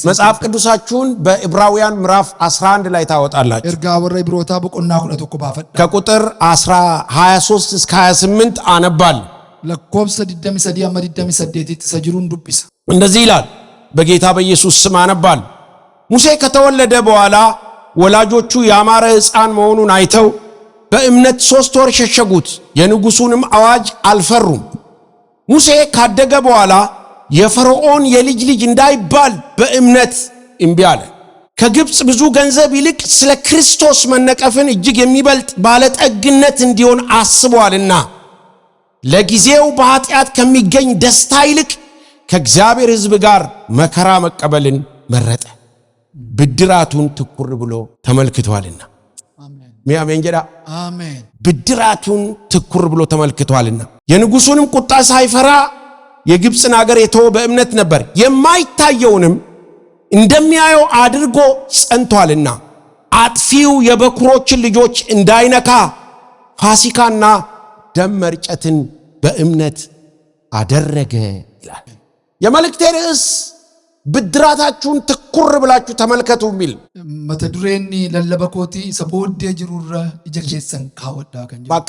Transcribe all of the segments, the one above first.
መጽሐፍ ቅዱሳችሁን በዕብራውያን ምዕራፍ 11 ላይ ታወጣላችሁ። ኤርጋ ወረ ዕብሮታ በቆና ሁለት ባፈዳ ከቁጥር 23 እስከ 28 አነባል። ለኮብሰ ዲደም ሰዲያ መዲደም ሰዴት ተሰጅሩን ዱብስ እንደዚህ ይላል። በጌታ በኢየሱስ ስም አነባል። ሙሴ ከተወለደ በኋላ ወላጆቹ ያማረ ሕፃን መሆኑን አይተው በእምነት 3 ወር ሸሸጉት። የንጉሱንም አዋጅ አልፈሩም። ሙሴ ካደገ በኋላ የፈርዖን የልጅ ልጅ እንዳይባል በእምነት እምቢ አለ። ከግብጽ ብዙ ገንዘብ ይልቅ ስለ ክርስቶስ መነቀፍን እጅግ የሚበልጥ ባለጠግነት እንዲሆን አስቧልና ለጊዜው በኃጢአት ከሚገኝ ደስታ ይልቅ ከእግዚአብሔር ሕዝብ ጋር መከራ መቀበልን መረጠ። ብድራቱን ትኩር ብሎ ተመልክቷልና። አሜን ጀዳ አሜን። ብድራቱን ትኩር ብሎ ተመልክቷልና የንጉሱንም ቁጣ ሳይፈራ የግብጽን ሀገር የተወ በእምነት ነበር። የማይታየውንም እንደሚያየው አድርጎ ጸንቷልና አጥፊው የበኩሮችን ልጆች እንዳይነካ ፋሲካና ደም መርጨትን በእምነት አደረገ ይላል። የመልእክቴ ርዕስ ብድራታችሁን ትኩር ብላችሁ ተመልከቱ የሚል መተዱሬኒ ለለበኮቲ ሰቦዴ ጅሩራ እጀኬሰን ካወዳ ከንጀ ባክ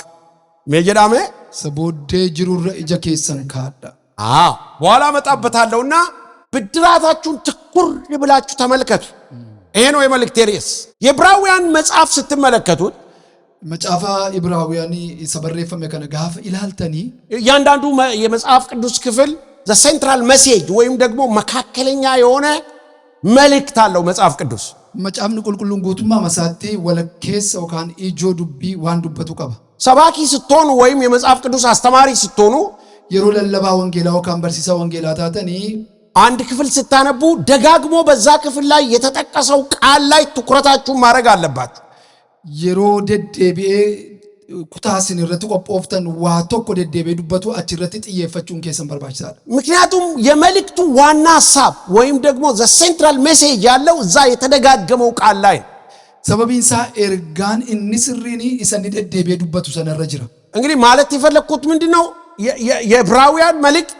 ሜጀዳሜ ሰቦዴ ጅሩራ እጀኬሰን ካዳ በኋላ መጣበታለሁና ብድራታችሁን ትኩር ብላችሁ ተመልከቱ። ይሄ ነው የመልእክቴ ርዕስ። የዕብራውያን መጽሐፍ ስትመለከቱት መጽሐፈ ዕብራውያን ይሰበረፈም ከነጋፍ ኢላልተኒ ያንዳንዱ የመጽሐፍ ቅዱስ ክፍል the central message ወይም ደግሞ መካከለኛ የሆነ መልእክት አለው መጽሐፍ ቅዱስ። መጽሐፍን ቁልቁሉን ጉቱማ መሳቴ ወለኬስ ወካን ኢጆ ዱቢ ዋን ዱበቱ ቀባ ሰባኪ ስትሆኑ ወይም የመጽሐፍ ቅዱስ አስተማሪ ስትሆኑ የሮ ለለባ ወንጌላው ካምበርሲሳ ወንጌላታተኒ አንድ ክፍል ስታነቡ ደጋግሞ በዛ ክፍል ላይ የተጠቀሰው ቃል ላይ ትኩረታችሁን ማድረግ አለባችሁ። የሮ ደደቤ ኩታሲን ረቱ ቆጶፍተን ዋቶኮ ደደቤ ዱበቱ አጭረቲ ጥየፈቹን ከሰን በርባችታል። ምክንያቱም የመልእክቱ ዋና ሐሳብ ወይም ደግሞ the central message ያለው እዛ የተደጋገመው ቃል ላይ ሰበቢንሳ ኤርጋን እንስሪኒ ኢሰን ደደቤ ዱበቱ ሰነረጅራ እንግዲህ ማለት የፈለኩት ምንድነው የዕብራውያን መልእክት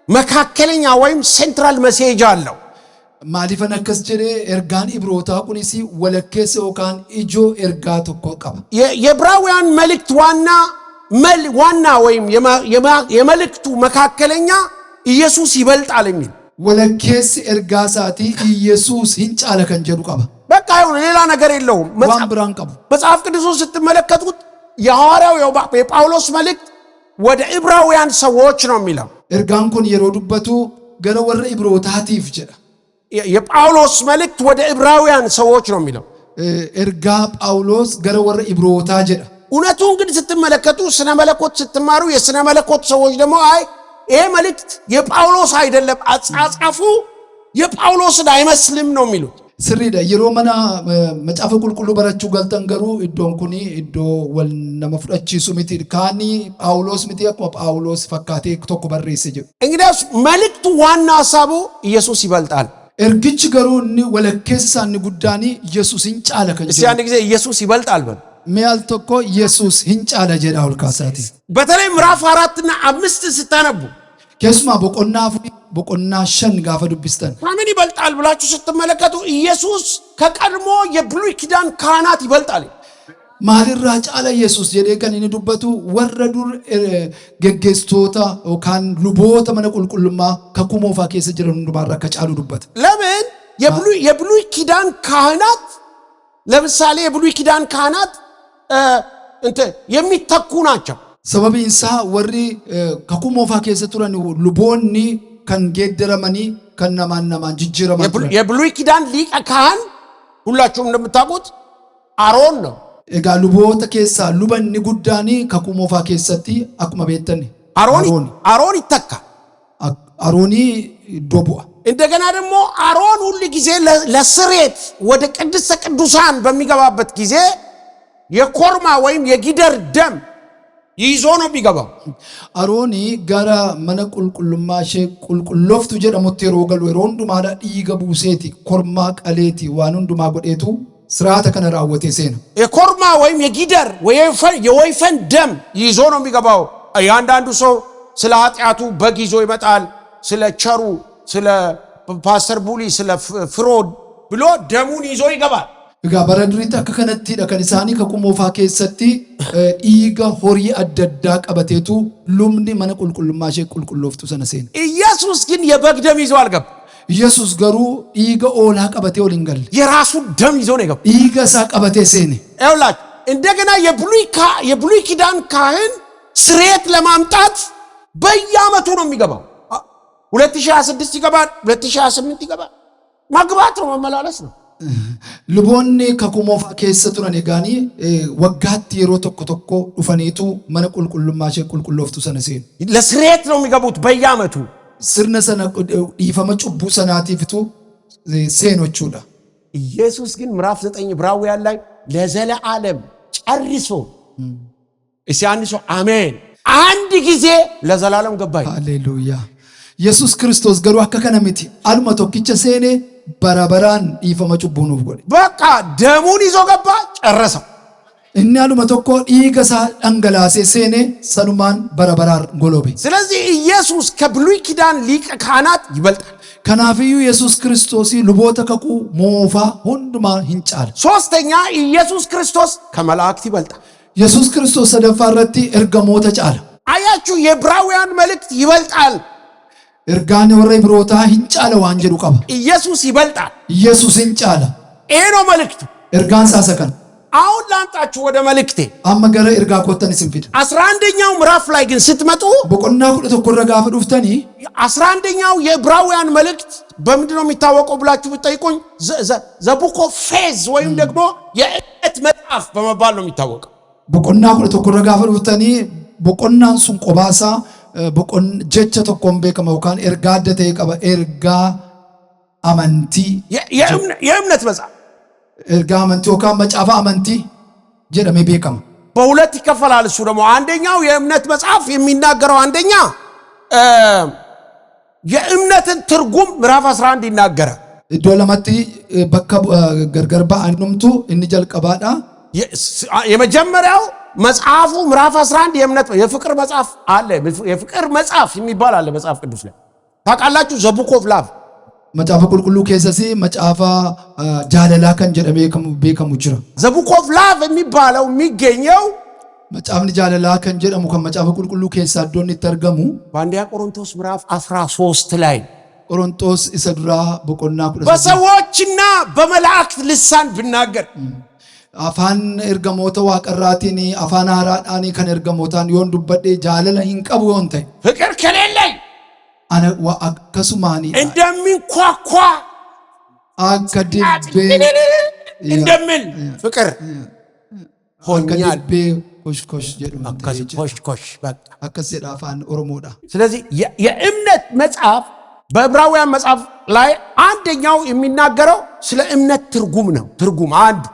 መካከለኛ ወይም ሴንትራል ሜሴጅ አለው። ማሊፈነከስ ጀሬ ኤርጋን ኢብሮታ ቁኒሲ ወለከስ ወካን ኢጆ ኤርጋ ተቆቀም የዕብራውያን መልእክት ዋና ወይም የመልእክቱ መካከለኛ ኢየሱስ ይበልጣል የሚል ወለከስ ኤርጋ ሳቲ ኢየሱስ hincaለ ከንጀሩ ቀባ በቃ ይሁን ሌላ ነገር የለውም። መጽሐፍ ቅዱስን ስትመለከቱት የሐዋርያው የጳውሎስ መልእክት ወደ ዕብራውያን ሰዎች ነው የሚለው። ኤርጋን ኮን የሮዱበቱ ገረ ወረ ኢብሮታቲፍ ጀራ የጳውሎስ መልእክት ወደ ዕብራውያን ሰዎች ነው የሚለው። ኤርጋ ጳውሎስ ገረ ወረ ኢብሮታ ጀራ እውነቱን ግን ስትመለከቱ ስነ መለኮት ስትማሩ የስነ መለኮት ሰዎች ደግሞ ይሄ መልእክት የጳውሎስ አይደለም፣ አጻጻፉ የጳውሎስን አይመስልም ነው የሚሉት። ስሪዳ የሮማና መጽሐፈ ቁልቁሉ በረቹ ገልጠንገሩ እዶንኩኒ እዶ ወልነመፍረቺ ሱሚቲ ካኒ ጳውሎስ ሚቲ ጳውሎስ ፈካቴ ቶኮ በሬስ ጀ እንግዲያስ መልእክቱ ዋና ሐሳቡ ኢየሱስ ይበልጣል። እርግጭ ገሩኒ ወለከሳኒ ጉዳኒ ኢየሱስ hincaለ ከጀ እስቲ አንድ ጊዜ ኢየሱስ ይበልጣል በል ሚያል ቶኮ ኢየሱስ hincaለ ጀዳውል ካሳቲ በተለይ ምዕራፍ 4 እና 5 ስታነቡ ከስማ በቆና ሸን ጋፈ ዱብስተን ማን ይበልጣል ብላችሁ ስትመለከቱ ኢየሱስ ከቀድሞ የብሉይ ኪዳን ካህናት ይበልጣል። ማልራ ጫለ ኢየሱስ የደከን እንዱበቱ ወረዱር ገገስቶታ ወካን ሉቦታ መነቁልቁልማ ከኩሞፋ ከሰ ጅረን እንዱባረከ ጫሉ ዱበት ለምን የብሉይ ኪዳን ካህናት ለምሳሌ የብሉይ ኪዳን ካህናት የሚተኩ ናቸው። ሰበቢንሳ ወሪ ከኩሞፋ ከሰ ቱራን ሉቦኒ ከን ገደረመኒ ከነማንነማን ጅጅረማ የብሉይ ኪዳን ሊቀ ካህን ሁላችሁም እንደምታውቁት አሮን ነው። ኤጋ ሉቦታ ከሳ ሉበኒ ጉዳኒ ከኩሞፋ ከሰቲ አኩማ ቤተኒ አሮን ይተካ አሮኒ ዶቦ እንደገና ደግሞ አሮን ሁሉ ጊዜ ለስሬት ወደ ቅድስተ ቅዱሳን በሚገባበት ጊዜ የኮርማ ወይም የጊደር ደም ይዞ ነው ቢገባው። አሮኒ ጋራ መነቁልቁልማሽ ቁልቁሎፍቱ ጀደሞት የሮገሉ ሮንዱማዳ ዲገቡሴቲ ኮርማ ቀሌቲ ዋኑንዱማ ጎዴቱ ስራተ ከነራወቴ ሴነ የኮርማ ወይም የጊደር የወይፈን ደም ይዞ ነው ቢገባው። ያንዳንዱ ሰው ስለ ኃጢያቱ በጊዞ ይመጣል፣ ስለ ቸሩ ስለ ፓስተር ቡሊ ስለ ፍሮድ ብሎ ደሙን ይዞ ይገባል egaa bara duriitti akka kanattidha kan isaanii kakuu moofaa keessatti dhiiga horii adda addaa qabateetu lubni mana qulqullummaa ishee qulqullooftu sana seene. ኢየሱስ ግን የበግ ደም ይዞ አልገባም ኢየሱስ garuu dhiiga oolaa qabatee ol hin galle የራሱን ደም ይዞ ነው የገባው dhiiga isaa qabatee seene. ይኸውላችሁ እንደገና የብሉይ ኪዳን ካህን ስርየት ለማምጣት በየዓመቱ ነው የሚገባው 2026 ይገባል 2028 ይገባል ማግባት ነው መመላለስ ነው luboonni kakuu moofaa keessa turan egaanii waggaatti yeroo tokko tokko dhufaniitu mana qulqullummaa ishee qulqullooftu sana seenu. ለስርየት ነው የሚገቡት በየዓመቱ sirna sana dhiifama cubbuu sanaatiiftu seenu jechuudha. ኢየሱስ ግን ምዕራፍ 9 ዕብራውያን ላይ ለዘለዓለም ጨርሶ እስያንሶ አሜን አንድ ጊዜ ለዘላለም ገባይ ሃሌሉያ ኢየሱስ ክርስቶስ ገሩ akka kana miti aluma tokkicha seene barabaraan dhiifama cubbuu nuuf godhe በቃ ደሙን ይዞ ገባ ጨረሰው inni aluma tokko dhiiga isaa dhangalaasee seene sanumaan barabaraar golobe. ስለዚህ ኢየሱስ ከብሉይ ኪዳን ሊቀ ካህናት ይበልጣል kanaafiyyu ኢየሱስ ክርስቶስ luboota kakuu moofaa hundumaa hin caala. ሶስተኛ ኢየሱስ ክርስቶስ ከመላእክት ይበልጣል ኢየሱስ ክርስቶስ ሰደፋ irratti ergamoota caala. አያችሁ የዕብራውያን መልእክት ይበልጣል ergaan warra Ibrootaa hin caala waan jedhu qaba. ኢየሱስ ይበልጣል ኢየሱስ hin caala. ይሄ ነው መልእክቱ ergaan saasa kana. አሁን ላንጣችሁ ወደ መልእክቴ amma gara ergaa kottan isin fida 11ኛው ምዕራፍ ላይ ግን ስትመጡ boqonnaa 11 irra gaafa dhuftanii 11ኛው የዕብራውያን መልእክት በምንድን ነው የሚታወቀው ብላችሁ ብትጠይቁኝ ዘ ቡክ ኦፍ ፌዝ ወይም ደግሞ የእምነት መጽሐፍ በመባል ነው የሚታወቀው boqonnaa 11 irra gaafa dhuftanii boqonnaan sun qobaasaa boqon jecha tokkoon beekama yookaan ergaa adda ta'e qaba ergaa amantii የእምነት መጽሐፍ ergaa amantii yookaan macaafa amantii jedhamee beekama. በሁለት ይከፈላል እሱ ደግሞ አንደኛው የእምነት መጽሐፍ የሚናገረው አንደኛ የእምነትን ትርጉም ምዕራፍ 11 ይናገራል iddoo lamatti bakka gargar ba'anumtu inni jalqabaadha የመጀመሪያው መጽሐፉ ምዕራፍ 11 የእምነት የፍቅር መጽሐፍ አለ የፍቅር መጽሐፍ የሚባል አለ መጽሐፍ ቅዱስ ላይ ታውቃላችሁ ዘ ቡክ ኦፍ ላቭ macaafa qulqulluu keessatti macaafa jaalalaa kan jedhamee beekamu jira. ዘ ቡክ ኦፍ ላቭ የሚባለው የሚገኘው macaafni jaalalaa kan jedhamu kan macaafa qulqulluu keessaa iddoon itti argamu በአንደኛ ቆሮንቶስ ምዕራፍ 13 ላይ ቆሮንቶስ isa duraa boqonnaa 13 በሰዎችና በመላእክት ልሳን ብናገር afaan ergamoota waaqarraatiin afaan haaraadhaan kan ergamootaan yoon dubbadhe jaalala hin qabu yoon ta'e ፍቅር ከሌለኝ ana akkasumaani እንደሚንኳኳ akka dibbee እንደምን ፍቅር akka ሆኛል dibbee koshkosh jedhu ኮሽ በቃ akkas jedha afaan oromoodha. ስለዚህ የእምነት መጽሐፍ በዕብራውያን መጽሐፍ ላይ አንደኛው የሚናገረው ስለ እምነት ትርጉም ነው ትርጉም አንድ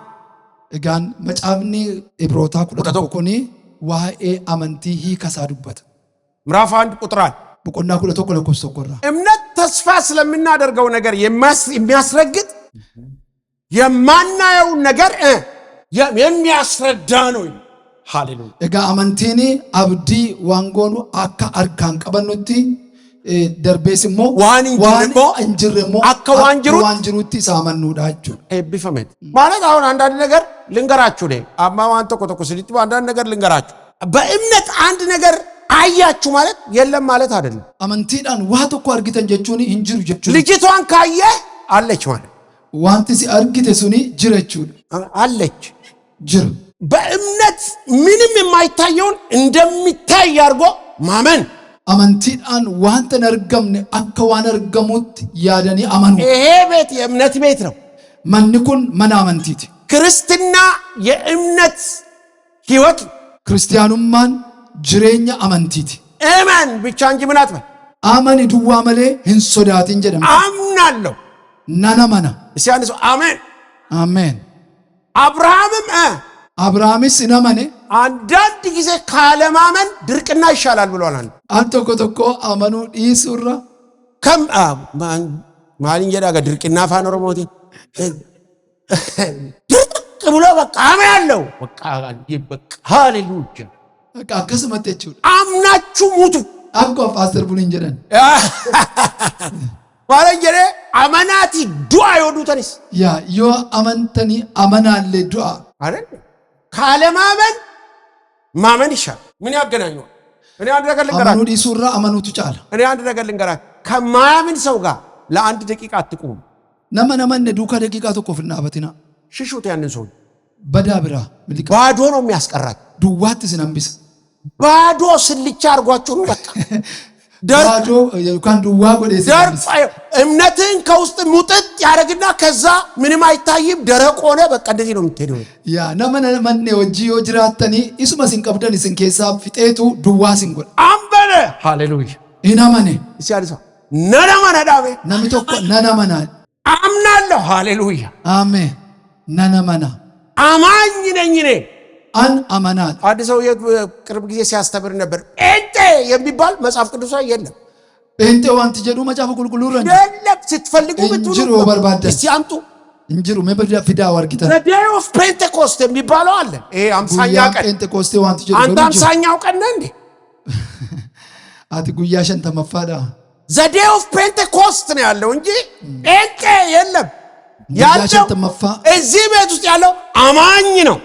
egaan macaafni Ibrootaa 11 kuni waa'ee amantii hiikasaa dubbata. ምዕራፍ 1 ቁጥር 1 boqonnaa 11 lakkoofsa 1 irraa እምነት ተስፋ ስለምናደርገው ነገር የሚያስረግጥ የማናየው ነገር የሚያስረዳ ነው ሃሌሉያ egaa amantiin abdii waan goonu akka arkaan qabannutti darbees immoo waan injirre immoo akka waan jirutti saamannuudha jechuudha. ኤቢፈመት ማለት አሁን አንዳንድ ነገር ልንገራችሁ ነው አማዋን ተቆጥቆ ሲልጥ አንዳንድ ነገር ልንገራችሁ በእምነት አንድ ነገር አያችሁ ማለት የለም ማለት አይደለም amantiidhaan waa tokko argitan jechuun hin jiru jechuudha. ልጅቷን ካየ አለች ማለት wanti si argite suni jira jechuudha. አለች jira በእምነት ምንም የማይታየውን እንደሚታይ አድርጎ ማመን amantiidhaan wanta hin argamne akka waan argamutti yaadanii amanu. ይሄ ቤት የእምነት ቤት ነው manni kun mana amantiiti. ክርስትና የእምነት ህይወት ክርስቲያኑmaan jireenya amantiiti. እመን ብቻ እንጂ ምን አትበል amani duwwaa malee hin sodaatin jedhama. አምናለሁ nana mana እስያንስ አሜን አሜን. አብርሃምስ in amane አንዳንድ ጊዜ ካለማመን ድርቅና ይሻላል ብሏል al tokko tokko amanuu dhiisuurra ከም ማሊን ጀዳጋ ድርቅና ፋን ኦሮሞቲ ድርቅ ብሎ በቃ አምናለሁ በቃ ሃሌሉያ akkasumatti jechuudha. አምናችሁ ሙቱ akkuma paaster buliin jedhan ባለጀሬ አመናቲ ዱዓ ይወዱታንስ ዮ አመንተኒ አመናለ ዱዓ አይደል ካለማመን ማመን ይሻል ምን ያገናኘው እኔ አንድ ነገር ልንገራችሁ አመኑ ዲሱራ አመኑቱ ጫላ እኔ አንድ ነገር ልንገራችሁ ከማያምን ሰው ጋር ለአንድ ደቂቃ አትቁሙ ነመነመን ዱካ ደቂቃ ተቆፍና አበቲና ሽሹት ያንን ሰው በዳብራ ባዶ ነው የሚያስቀራችሁ ዱዋት ሲነምቢስ ባዶ ስልቻ አርጓችሁ ነው በቃ ባዶ እንኳን ዱዋ ጎዴስ እምነትን ከውስጥ ሙጥጥ ያረግና ከዛ ምንም አይታይም ደረቅ ሆነ በቃ እንደዚህ ነው የምትሄደው ነመነመን ወጂዮ ጅራተኒ ኢሱማ ሲንቀብደን ሲንኬሳ ፊጤቱ ዱዋ ሲንጎል አምበለ ሃሌሉያ ኢናማኔ ሲያልሳ ነናማና ዳሜ ነሚቶኮ ነናማና አምናለሁ ሃሌሉያ አሜን ነናማና አማኝ ነኝ እኔ አን አማናት አዲስ ሰው የቅርብ ጊዜ ሲያስተምር ነበር ጴንጤ የሚባል መጽሐፍ ቅዱስ ላይ የለም ጴንጤ ዋንት ጀዱ መጽሐፍ ቁልቁሉ ረን የለም ስትፈልጉ ብትሉ እንጅሩ በርባዳ እስቲ አምጡ እንጅሩ መበዳ ፊዳ ወርቂታ the day of pentecost የሚባለው አለ ይሄ 50ኛ ቀን ጴንጤኮስቴ ዋንት ጀዱ አንተ 50ኛው ቀን ነህ እንዴ አቲ ጉያሸን ተመፋዳ the day of pentecost ነው ያለው እንጂ ጴንጤ የለም ያለው ተመፋ እዚህ ቤት ውስጥ ያለው አማኝ ነው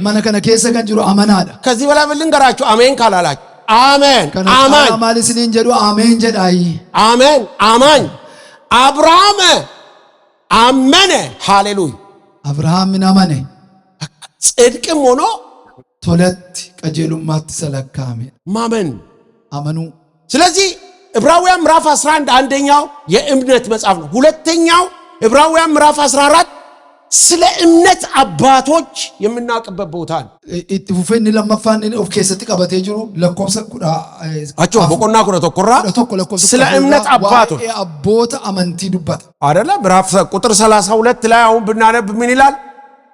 ማነከነ ከሰ ከንጅሩ አማናዳ ከዚህ በላይ ምን ልንገራችሁ አሜን ካላላችሁ አሜን አማን ማለስሊን ጀዱ አሜን ጀዳይ አሜን አማን አብርሃም አመነ ሃሌሉያ አብርሃም አመነ ጽድቅም ሆኖ ቶለት ቀጀሉማት ሰለካሜ ማመን አመኑ ስለዚህ ዕብራውያን ምዕራፍ 11 አንደኛው የእምነት መጽሐፍ ነው ሁለተኛው ዕብራውያን ምዕራፍ 14 ስለ እምነት አባቶች የምናቀርበት ቦታ ነው ኢትፉፈን ለማፋን ኦፍ ኬሰት ቀበቴ ጅሩ ለኮሰ ኩዳ አቾ በቆና ኩዳ ተቆራ ስለ እምነት አባቶች አቦታ አመንቲ ዱባት አይደለ ምዕራፍ ቁጥር 32 ላይ አሁን ብናነብ ምን ይላል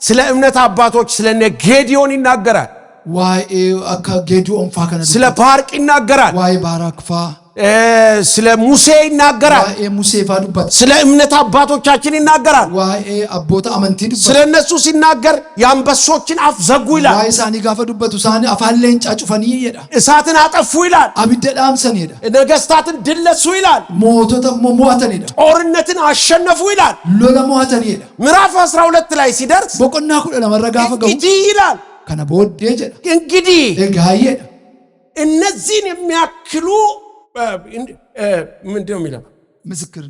ስለ እምነት አባቶች ስለ ጌዲዮን ይናገራል ዋይ አካ ጌዲዮን ፋከነ ስለ ባርቅ ይናገራል ዋይ ባራክፋ ስለ ሙሴ ይናገራል ዋይ ሙሴ ፋዱባት ስለ እምነት አባቶቻችን ይናገራል ዋይ አቦታ አመንቲ ዱባት ስለ እነሱ ሲናገር ያንበሶችን አፍ ዘጉ ይላል ዋይ ሳኒ ጋፈዱበት ሳኒ አፋለን ጫጩፈኒ ይሄዳ እሳትን አጠፉ ይላል አብደዳም ሰን ይሄዳ ነገስታትን ድለሱ ይላል ሞቶተ ሞዋተን ይሄዳ ጦርነትን አሸነፉ ይላል ሎለሞዋተን ይሄዳ ምዕራፍ 12 ላይ ሲደርስ በቆና ኩዳ ለመረጋፈ ገው እንግዲህ ይላል ከነ ቦዴ ጀዳ እንግዲህ እጋየዳ እነዚህን የሚያክሉ ምንድነው የሚለው ምስክር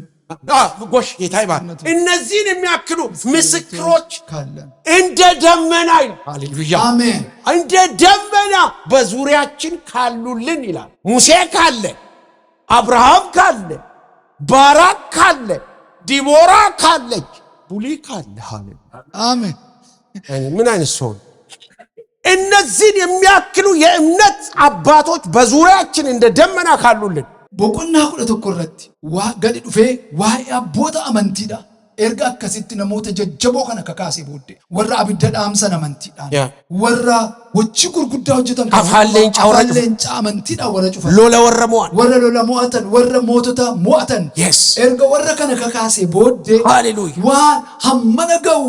ጎሽ ጌታ ይባል እነዚህን የሚያክሉ ምስክሮች ካለን እንደ ደመና ሃሌሉያ አሜን እንደ ደመና በዙሪያችን ካሉልን ይላል ሙሴ ካለ አብርሃም ካለ ባራክ ካለ ዲቦራ ካለች ቡሊ ካለ ሃሌሉያ አሜን ምን አይነት ሰው እነዚህን የሚያክሉ የእምነት አባቶች በዙሪያችን እንደ ደመና ካሉልን በቆና ኩዳ ተቆረጥ ዋ ገዲ ዱፌ ዋይ አቦታ አመንቲዳ ኤርጋ ከሲት ነሞተ ጀጀቦ ከነ ከካሴ ቦዴ ወራ አብደዳም ሰነ አመንቲዳ ወራ ወጪ ጉርጉዳው ጀተን አፋለን አመንቲዳ ወራ ጩፋ ሎለ ሞአተን ወራ ሞቶታ ሞአተን ኤርጋ ወራ ከነ ከካሴ ቦዴ ሃሌሉያ ዋ ሐመነገው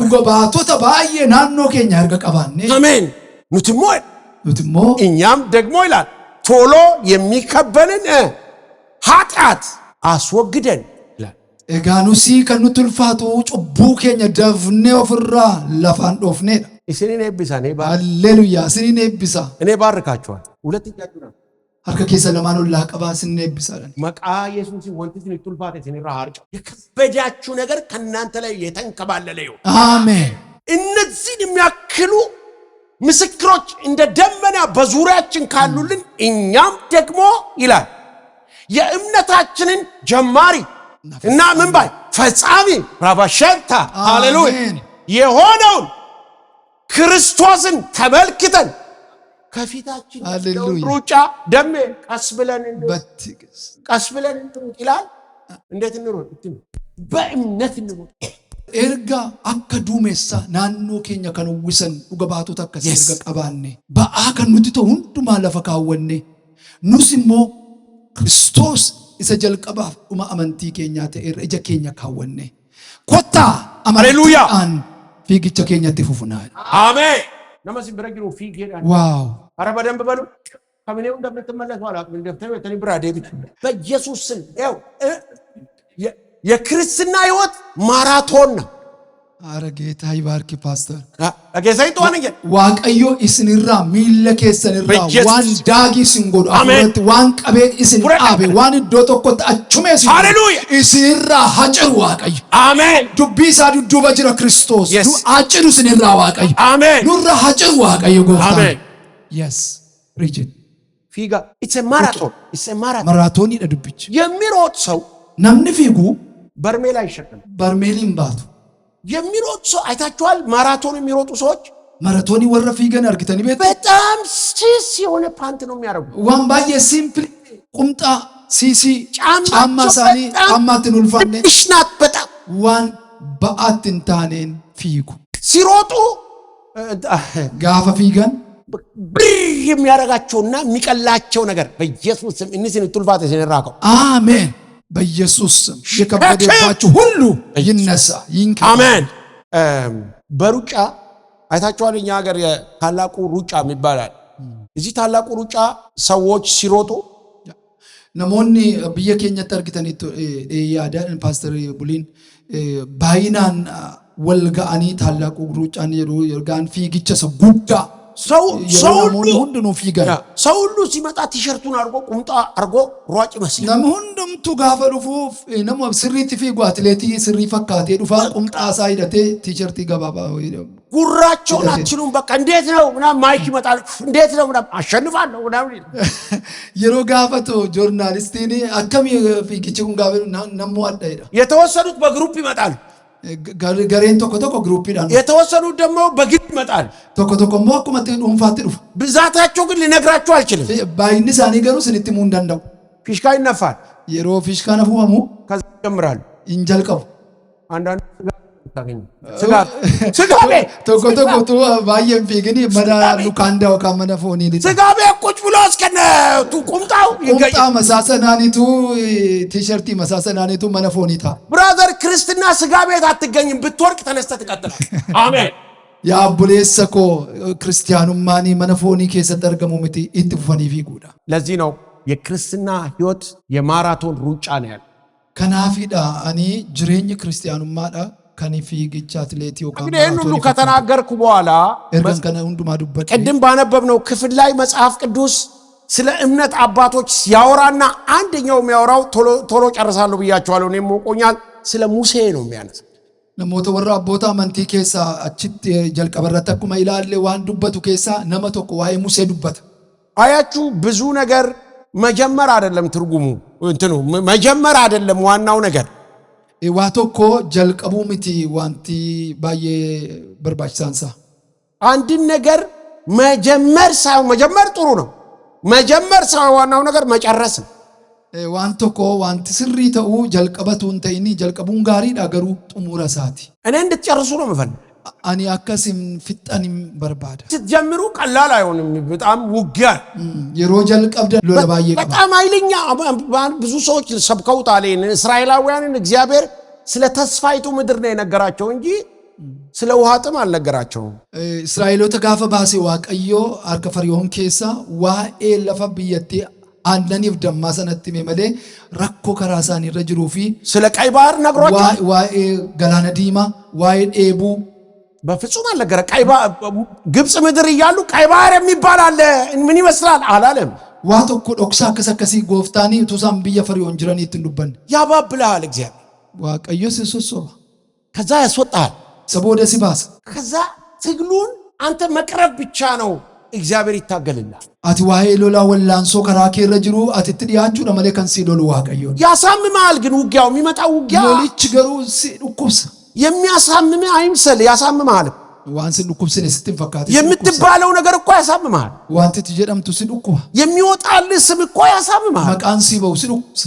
ዱገባቶታ ባየ ናኖ ኬኛ ኤርጋ ቀባኔ አሜን ኑትሞ እኛም ደግሞ ይላል ቶሎ የሚከበንን ኃጢአት አስወግደን ይላል ኤጋኑሲ ከኑትልፋቱ ጩቡ ኬኛ ደፍኔ ወፍራ ለፋን ዶፍኔ እስሪኔ ቢሳኔ ሃሌሉያ እስሪኔ ቢሳ እኔ ባርካችኋል ሁለት እያጁና አርከ ኬሰ ለማኑ ላቀባ ስኔ ቢሳለን መቃ ኢየሱስ ወንቲስ ንቱልፋት እስኒ ራሃርጭ የከበዳችሁ ነገር ከናንተ ላይ የተንከባለለ ይሁን አሜን እነዚህን የሚያክሉ ምስክሮች እንደ ደመና በዙሪያችን ካሉልን እኛም ደግሞ ይላል የእምነታችንን ጀማሪ እና ምን ባይ ፈጻሚ ራባሸንታ ሃሌሉያ የሆነውን ክርስቶስን ተመልክተን ከፊታችን ሩጫ ደሜ ቀስ ብለን ይላል እንዴት እንሮጥ በእምነት እንሮጥ ኤርጋ አከ ዱሜሳ ናኖ ኬኛ ከነውሰን ኡገባቱ ተከሰ ኤርጋ ቀባኔ በአከ ኑቲቶ ሁንዱማ ለፈካወኔ ኑስሞ ክርስቶስ ኢሰ ጀልቀባ ኡማ አመንቲ ኬኛ ተኤር እጀ ኬኛ ካወኔ ኮታ ሃሌሉያ አን ፊግቸ ኬኛ ተፉፉና አሜን ነማሲ ብረግሩ ፊግሄዳ ዋው አረ በደንብ በሉ ከምኔው እንደምትመለሱ አላውቅም እንደምታዩ ተኒ ብራዴ ቢት በኢየሱስ ስም ያው የክርስትና ህይወት ማራቶን ነው። አረ ጌታ ይባርክ ፓስተር አገዛይቶ አንገ ዋቀዮ ኢስንራ ሚለ ከሰንራ ዋን ዳጊ ሲንጎዶ አመት ዋን ቀቤ ኢስን አቤ ዋን ዶቶኮት አቹሜስ ሃሌሉያ ኢስንራ ሀጭር ዋቀዮ አሜን ዱቢሳ ዱባ ጅራ ክርስቶስ ዱ አጭሩ ስንራ ዋቀዮ አሜን ኑራ ሀጭር ዋቀዮ ጎፍታ አሜን yes ሪጅን ፊጋ ኢትስ ኤ ማራቶን ይደዱብች የሚሮጥ ሰው ነምን ፊጉ በርሜል አይሸከም በርሜሊን ባቱ የሚሮጥ ሰው አይታችኋል? ማራቶን የሚሮጡ ሰዎች ማራቶን ወረፍ ይገን አርግተኒ ቤት በጣም ሲስ የሆነ ፓንት ነው የሚያደርጉ። ዋን ባየ ሲምፕል ቁምጣ ሲሲ ጫማ ሳኒ ጫማትን ውልፋኔ ሽናት በጣም ዋን በአትንታኔን ፊጉ ሲሮጡ ጋፋ ፊገን ብር የሚያረጋቸውና የሚቀላቸው ነገር በኢየሱስ ስም እንስን ቱልፋት ሲነራቀው አሜን። በኢየሱስ ስም የከበደባችሁ ሁሉ ይነሳ ይንካ አሜን። በሩጫ አይታችኋል? እኛ ሀገር ታላቁ ሩጫ ይባላል። እዚህ ታላቁ ሩጫ ሰዎች ሲሮጡ ነሞኒ በየኬኛ ተርግተኒቶ ያዳን ፓስተር ቡሊን ባይናን ወልጋአኒ ታላቁ ሩጫን የርጋን ፊግቸሰ ጉዳ ሰው ሁሉ ፊገር ሰው ሁሉ ሲመጣ ቲሸርቱን አርጎ ቁምጣ አርጎ ሯጭ መስል ነምሁንዱም ቱጋፈሉፉ ነሞ ስሪት ፊጉ አትሌቲ ስሪ ፈካቴ ዱፋ ቁምጣ ሳይደቴ ቲሸርት ይገባባ ጉራቸውን አትችሉም በቃ እንዴት ነው ምናም ማይክ ይመጣል እንዴት ነው ምናም አሸንፋለሁ ምናም የሮ ጋፈቶ ጆርናሊስቲኒ አከም ፊግቹን ጋበሉ ነሞ አዳይዳ የተወሰኑት በግሩፕ ይመጣል ጋሬን ቶኮ ግሩፕ ይላል የተወሰኑት ደግሞ በግድ ይመጣል ቶኮ ሞኩመት ኡንፋት ዱፍ ብዛታቸው ግን ልነግራችሁ አልችልም ባይንሳኒ ገሩ ስንትሙ እንዳንዳው ፊሽካ ይነፋል የሮ ፊሽካ ነፉሙ ከዛ ጀምራል እንጀልቀው አንዳንድ ስጋቤ ቶኮ ባየም ፊግኒ መዳሉ ካንዳው ካመነፎኒ ስጋቤ ቁጭ ብሎ እስከነ ቁምጣው ቁምጣ መሳሰናኒቱ ቲሸርቲ መሳሰናኒቱ መነፎኒታ ብራዘር ክርስትና ስጋቤት አትገኝም ብትወርቅ ተነስተ ተቀጥላ አሜን ያ ቡሌሰኮ ክርስቲያኑ ማኒ መነፎኒ ከሰደርገሙ ምቲ ኢትፈኒ ፊጉዳ ለዚህ ነው የክርስትና ህይወት የማራቶን ሩጫ ነው ያለው ከናፊዳ አኒ ጅሬኝ ክርስቲያኑ ማዳ ከኒፊ ግጫ አትሌቲዮ ካማራቶን ሁሉ ከተናገርኩ በኋላ እርገን ከነ ሁንዱ ማዱበት ቀድም ባነበብነው ክፍል ላይ መጽሐፍ ቅዱስ ስለ እምነት አባቶች ያወራና አንደኛው የሚያወራው ቶሎ ጨርሳለሁ ብያቸዋለሁ እኔም ሞቆኛል ስለ ሙሴ ነው የሚያነሳው ነሞተ ወራ ቦታ መንቲ ኬሳ አችት ጀልቀበረተኩማ ይላል ዋን ዱበቱ ኬሳ ነመተኮ ዋይ ሙሴ ዱበት አያችሁ ብዙ ነገር መጀመር አይደለም ትርጉሙ እንትኑ መጀመር አይደለም ዋናው ነገር ዋቶኮ ጀልቀቡ ምቲ ዋንቲ ባየ በርባች ሳንሳ አንድ ነገር መጀመር ጥሩ ነው መጀመር ሳይሆን ዋናው ነገር መጨረስ ነው ዋንቶኮ ዋንቲ ስሪ ተኡ ጀልቀበቱን ተይኒ ጀልቀቡን ጋሪ ዳገሩ ጥሙራ ሳቲ እኔ እንድትጨርሱ ነው መፈን አኒ አከሲም ፍጣንም በርባዳ ስትጀምሩ ቀላል አይሆንም በጣም ውጊያ የሮ ጀልቀብደ ለባየ በጣም አይልኛ ብዙ ሰዎች ሰብከውታል እስራኤላውያንን እግዚአብሔር ስለ ተስፋይቱ ምድር ነው የነገራቸው እንጂ ስለ ውሃጥም አልነገራቸው እስራኤሎ ተጋፈ ባሴ ዋቀዮ አርከፈሪዮን ኬሳ ዋኤ ለፈብየቲ አንደን ይብደም ማሰነት መመለ ረኮ ከራሳኒ ረጅሩፊ ስለ ቀይ ባህር ነግሯቸው ዋኤ ገላነ ዲማ ዋኤ ኤቡ በፍጹም አልነገረ ቀይ ግብጽ ምድር ይያሉ ቀይ ባህር የሚባል አለ ምን ይመስላል አላለም ዋቶኮ ዶክሳ ከሰከሲ ጎፍታኒ ቱሳም በየፈሪውን ጅራኒ ትንዱበን ያባብላል እግዚአብሔር ዋቀዮ ሲሶሶ ከዛ ያስወጣል ሰቦደ ሲባስ ከዛ ትግሉን አንተ መቅረብ ብቻ ነው እግዚአብሔር ይታገልልሃል አቲ ዋሄ ሎላ ወላንሶ ከራኬ ረጅሩ አትትዲያቹ ለመለከን ሲዶሉ ዋቀዮ ያሳምማል ግን ውጊያው የሚመጣው ውጊያ ሎሊች ገሩ ሲዱኩስ የሚያሳምም አይምሰል ያሳምማል ዋንስ ዱኩስን ስትንፈካት የምትባለው ነገር እኮ ያሳምማል ዋንት ትጀደምቱ ሲዱኩ የሚወጣል ስም እኮ ያሳምማል መቃን ሲበው ሲዱኩስ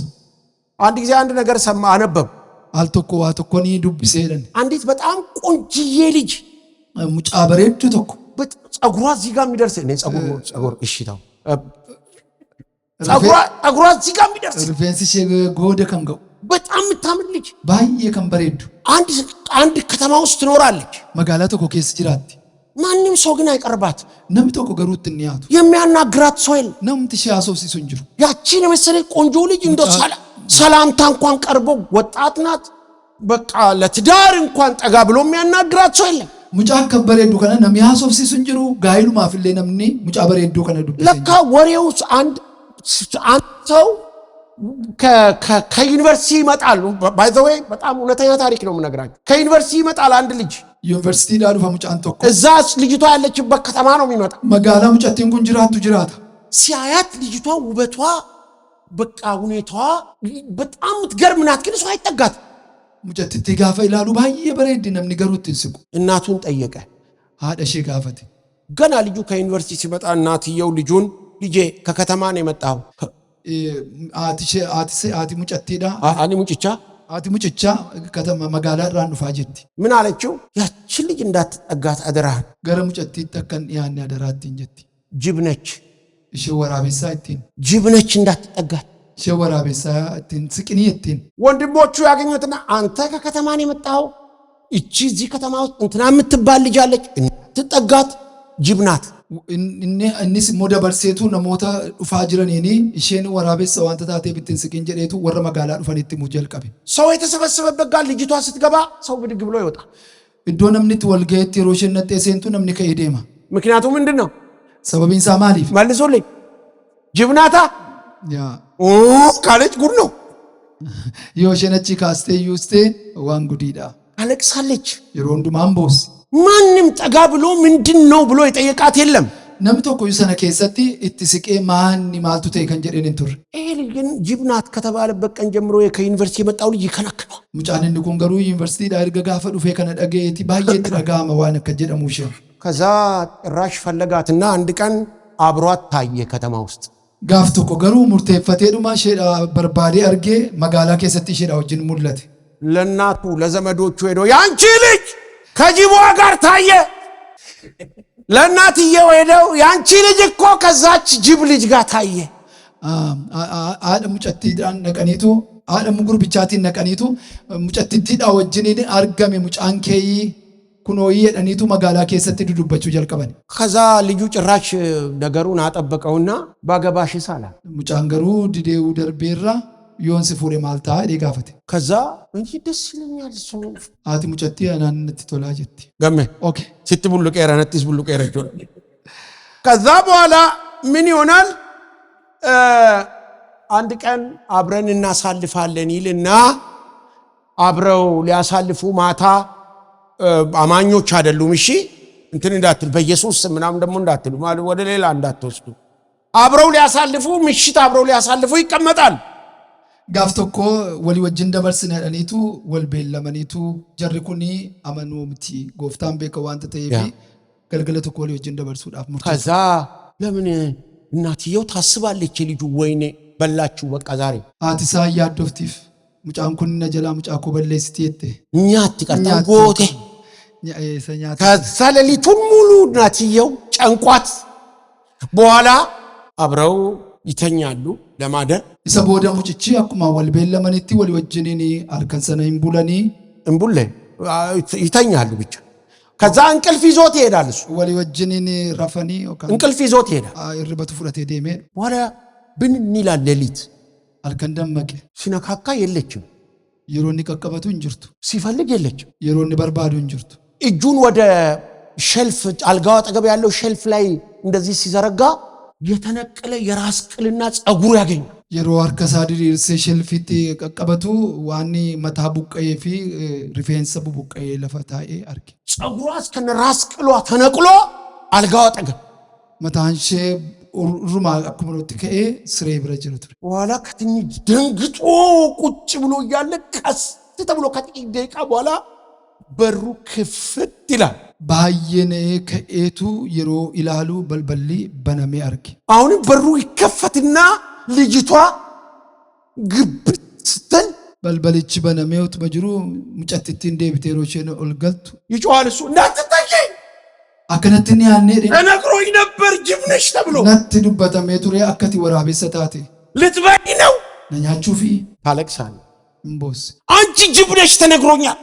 አንድ ጊዜ አንድ ነገር ሰማ አነበብ አልተኮ ዋተኮኒ ዱብሴ ሄደን አንዲት በጣም ቆንጅዬ ልጅ ሙጫበሬቱ ተኮ ጸጉሯ እዚህ ጋር የሚደርስ እኔ ጸጉር እሺታው ጸጉሯ እዚህ ጋር የሚደርስ ሪፌንስ ጎደ ከንገው በጣም ምታምር ልጅ ባየ ከንበሬዱ አንድ ከተማ ውስጥ ትኖራለች መጋላቶ ኮኬስ ጅራት ማንንም ሰው ግን አይቀርባት ነምቶ ኮገሩት እንያቱ የሚያናግራት ሰው የለ ነምት ሺያሶ ሲሱንጅሩ ያቺን መሰለ ቆንጆ ልጅ እንደሳላ ሰላምታ እንኳን ቀርቦ ወጣት ናት በቃ ለትዳር እንኳን ጠጋ ብሎ የሚያናግራት ሰው የለም ሙጫ ከበሬዱ ከነ ነሚያሶፍሲሱን ጅሩ ጋይሉ ማፍሌ ነምኒ ሙጫ በሬዱ ከነ ዱብሰኝ ለካ ወሬውስ አንድ ሰው ከዩኒቨርሲቲ ይመጣሉ ባይ ዘ ዌይ በጣም እውነተኛ ታሪክ ነው የምነግራችሁ ከዩኒቨርሲቲ ይመጣል አንድ ልጅ ዩኒቨርሲቲ ዳሉ ፈሙጫን ተኮ እዛስ ልጅቷ ያለችበት ከተማ ነው የሚመጣ መጋላ ሙጫቲን ኩንጅራቱ ጅራታ ሲያያት ልጅቷ ውበቷ በቃ ሁኔታዋ በጣም ትገርም ናት ግን እሷ አይጠጋት ሙጫቲቲ ጋፋ ይላሉ ባየ በሬድ ነምኒ ገሩት እንስቁ እናቱን ጠየቀ አደሽ ጋፋቲ ገና ልጁ ከዩኒቨርሲቲ ሲመጣ እናትየው ልጁን ልጄ ከከተማ ነው የመጣው አቲ ሙጫቲዳ አኒ ሙጭቻ ከተማ መጋላ ራኑ ፋጀቲ ምን አለችው ያቺ ልጅ እንዳትጠጋት አደራህ ገረ ሙጫቲ ተከን ያን ያደራት እንጀቲ ጅብነች ሸወራቤሳ እቲን ጅብነች እንዳትጠጋት ሸወራቤሳ እቲን ስቅኒ እቲን ወንድሞቹ ያገኙትና አንተ ከከተማ ነው የመጣው እቺ እዚህ ከተማ ውስጥ እንትና የምትባል ልጅ አለች ትጠጋት ጅብናት እኒስ ሞደ በርሴቱ ነሞታ ዱፋ ጅረን የኔ እሺን ወራቤሳ ዋንተ ታቴ ብትን ስቅኝ ጀዴቱ ወረ መጋላ ዱፋን እቲ ሙጀል ቀበ ሰው የተሰበሰበበት ጋር ልጅቷ ስትገባ ሰው ብድግ ብሎ ይወጣ እዶ ነምኒት ወልገት ሮሽነት ሴንቱ ነምኒ ከይዴማ ምክንያቱም ምንድነው ሰበቢን ሳማሊፍ መልሶልኝ ጅብናታ ያ ካለች ጉድ ነው ዮሸነቺ ካስቴ ዩስቴ ዋንጉዲዳ አለቅሳለች የሮንዱ ማምቦስ ማንንም ጠጋ ብሎ ምንድነው ብሎ የጠየቃት የለም ነምቶ ኮይሰነ ከሰቲ ኢትስቄ ማን ማልቱ ተከን ጀደን እንቱር ልጅ ግን ጅብናት ከተባለበት ቀን ጀምሮ ከዩኒቨርሲቲ የመጣው ልጅ ይከለክለው ሙጫን እንኩንገሩ ዩኒቨርሲቲ ዳይርገ ጋፈ ዱፌ ከነ ደገይቲ ባየት ረጋ መዋነ ከጀደሙሽ ከዛ ጭራሽ ፈለጋትና አንድ ቀን አብሯት ታየ ከተማ ውስጥ ጋፍቶ ኮገሩ ሙርቴፈቴ ዱማ ሸዳ በርባዴ አርጌ መጋላ ከሰቲ ሸዳ ወጅን ሙለት ለናቱ ለዘመዶቹ ሄዶ ያንቺ ልጅ ከጅቧ ጋር ታየ ለናትየው ሄደው ያንቺ ልጅ እኮ ከዛች ጅብ ልጅ ጋር ታየ አደ ሙጨቲ ዳን ነቀኒቱ አደ ሙጉር ብቻቲ ነቀኒቱ ሙጨቲ ዲዳ ወጅኔ አርገሜ ሙጫንኬይ ኩኖይ የደኒቱ መጋላ ከሰቲ ዱዱበቹ ጀልቀበን ከዛ ልጁ ጭራሽ ነገሩን አጠበቀውና ባገባሽ ሳላ ሙጫንገሩ ዲዴው ደርቤራ ዮንስ ፉሬ ማልታ ዲጋፈተ ከዛ እንጂ ደስ ይለኛል ሰው አቲ ሙጨቲ አናንነት ቶላጀቲ ገመ ኦኬ ስትቡሉ ቀረነትስ ቡሉ ቀረጆ ከዛ በኋላ ምን ይሆናል አንድ ቀን አብረን እናሳልፋለን ይልና አብረው ሊያሳልፉ ማታ አማኞች አይደሉም እሺ እንትን እንዳትል በኢየሱስ ምናምን ደሞ እንዳትሉ ማለት ወደ ሌላ እንዳትወስዱ አብረው ሊያሳልፉ ምሽት አብረው ሊያሳልፉ ይቀመጣል ጋፍቶኮ ወሊ ወጅን ደበርስነ ለኒቱ ወልቤል ለመኒቱ ጀርኩኒ አመኑምቲ ጎፍታን ቤከ ዋንተ ተይቢ ገልገለቱ ኮሊ ወጅን ደበርሱ ዳፍ ሙርታ ከዛ ለምን እናትየው ታስባለች ልጁ ወይኔ በላችሁ በቃ ዛሬ አቲሳ ያዶፍቲፍ ሙጫንኩን ነጀላ ሙጫኮ በለስቲየተ ኛት ቀርታ ጎቴ ከዛ ለሊቱን ሙሉ እናትየው ጨንቋት በኋላ አብረው ይተኛሉ ለማደር ይሰቦደ ሙጭቺ አኩማ ወልቤል ለመኒቲ ወሊ ወጅኔኒ አርከንሰነ እንቡለኒ እንቡለ ይተኛሉ ብቻ ከዛ እንቅልፍ ይዞት ይሄዳል እሱ ወሊ ወጅኔኒ ረፈኒ እንቅልፍ ይዞት ይሄዳል ይርበቱ ፍለቴ ዴሜ ወላ ብን ይላል ሌሊት አልከንደመቀ ሲነካካ የለችም ይሮኒ ቀቀበቱ እንጅርቱ ሲፈልግ የለችም ይሮኒ በርባዱ እንጅርቱ እጁን ወደ ሼልፍ አልጋው አጠገብ ያለው ሼልፍ ላይ እንደዚህ ሲዘረጋ የተነቀለ የራስ ቅልና ጸጉሩ ያገኝ የሮ አርከሳዲ ሼልፊቲ ቀቀበቱ ዋኒ መታቡቀይ ፊ ሪፌንስ ቡቡቀይ ለፈታኤ አርኪ ጸጉሩ እስከነ ራስ ቅሏ ተነቅሎ አልጋው አጠገብ መታንሼ ሩማ አኩምሮት ከኤ ስሬ ብረጅሩት ወላ ከትኝ ደንግጦ ቁጭ ብሎ ያለ ቀስ ተብሎ ከጥቂት ደቂቃ በኋላ በሩ ክፍት ይላል ባየነ ከኤቱ የሮ ኢላሉ በልበሊ በነሜ አርኪ አሁን በሩ ይከፈትና ልጅቷ ግብት ስትል በልበልች በነሜውት መጅሩ ሙጨትቲ እንደብቴሮችን ኦልገልቱ ይጮሃል እሱ እንዳትጠቂ አከነትኒ ያኔ ተነግሮኝ ነበር ጅብነሽ ተብሎ ነትዱበተ ሜቱሪ አከቲ ወራቤሰታቴ ልትበይ ነው ነኛቹ ፊ ታለቅሳል እምቦስ አንቺ ጅብነሽ ተነግሮኛል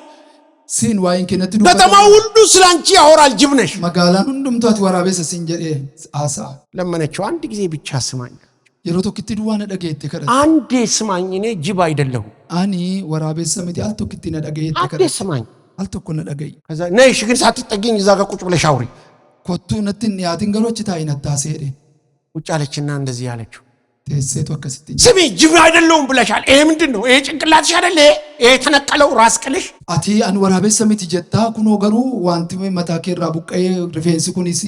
ሲን ዋይን ከነትዱ ከተማ ሁሉ ስላንቺ ያወራል ጅብነሽ መጋላን ሁሉም ቷት ወራቤሰ ሲንጀዴ አሳ ለመነችው አንድ ጊዜ ብቻ ስማኝ yeroo tokkitti duwwaa na dhageette kadhate አንዴ ስማኝ እኔ ጅብ አይደለሁም ani waraabessa miti al tokkitti na dhageette አንዴ kadhate ስማኝ al tokko na dhagayi ከዛ ነይ እሺ ግን ሳትጠጊኝ እዛ ጋር ቁጭ ብለሽ አውሪ kottuu natti hin dhiyaatin garuu achi taa'ii nattaasee jedhe ቁጭ አለችና እንደዚህ ያለችው teesseetu akkasitti ስሚ ጅብ አይደለሁም ብለሻል ይሄ ምንድነው ይሄ ጭንቅላትሽ አይደለ ይሄ ተነቀለው ራስ ቅልሽ ati an waraabessa miti jettaa kunoo garuu wanti mataa kee irraa buqqa'ee rifeensi kunis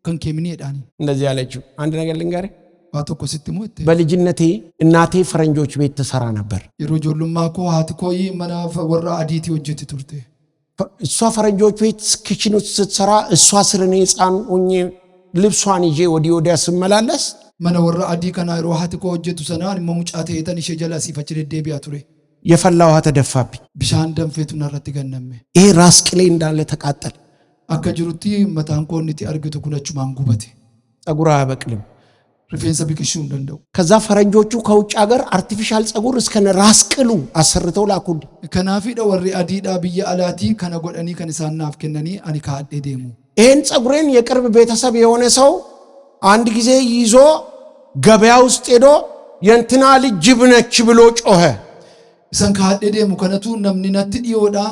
kan kee miniidhaani እንደዚህ ያለችው አንድ ነገር ልንገርህ waa tokko sitti mootte በልጅነቴ እናቴ ፈረንጆች ቤት ትሰራ ነበር yeroo ijoollummaa koo haati koo mana warra adiitii hojjetti turte እሷ ፈረንጆች ቤት ኪችን ውስጥ ስትሰራ እሷ ስር እኔ ሕፃን ሆኜ ልብሷን ይዤ ወዲያ ስመላለስ mana warra adii kana yeroo haati koo hojjettu sanaan immoo mucaa ta'eetan ishee jala siifachi deddeebi'aa ture የፈላ ውሃ ተደፋብኝ bishaan danfeetu narratti gannamme ይሄ ራስ ቅሌ እንዳለ ተቃጠለ akka jirutti mataan koo inni itti argitu kun achumaan gubate ጸጉር አያበቅልም rifeensa biqilchuu hin danda'u ከዛ ፈረንጆቹ ከውጭ ሀገር አርቲፊሻል ጸጉር እስከ ራስ ቅሉ አሰርተው ላኩልኝ kanaafidha warri adiidhaa biyya alaatii kana godhanii kan isaan naaf kennanii ani kaadhee deemu ይሄን ጸጉሬን የቅርብ ቤተሰብ የሆነ ሰው አንድ ጊዜ ይዞ ገበያ ውስጥ ሄዶ የእንትና ልጅ ጅብ ነች ብሎ ጮኸ isan kaadhee deemu kanatu namni natti dhiyoodha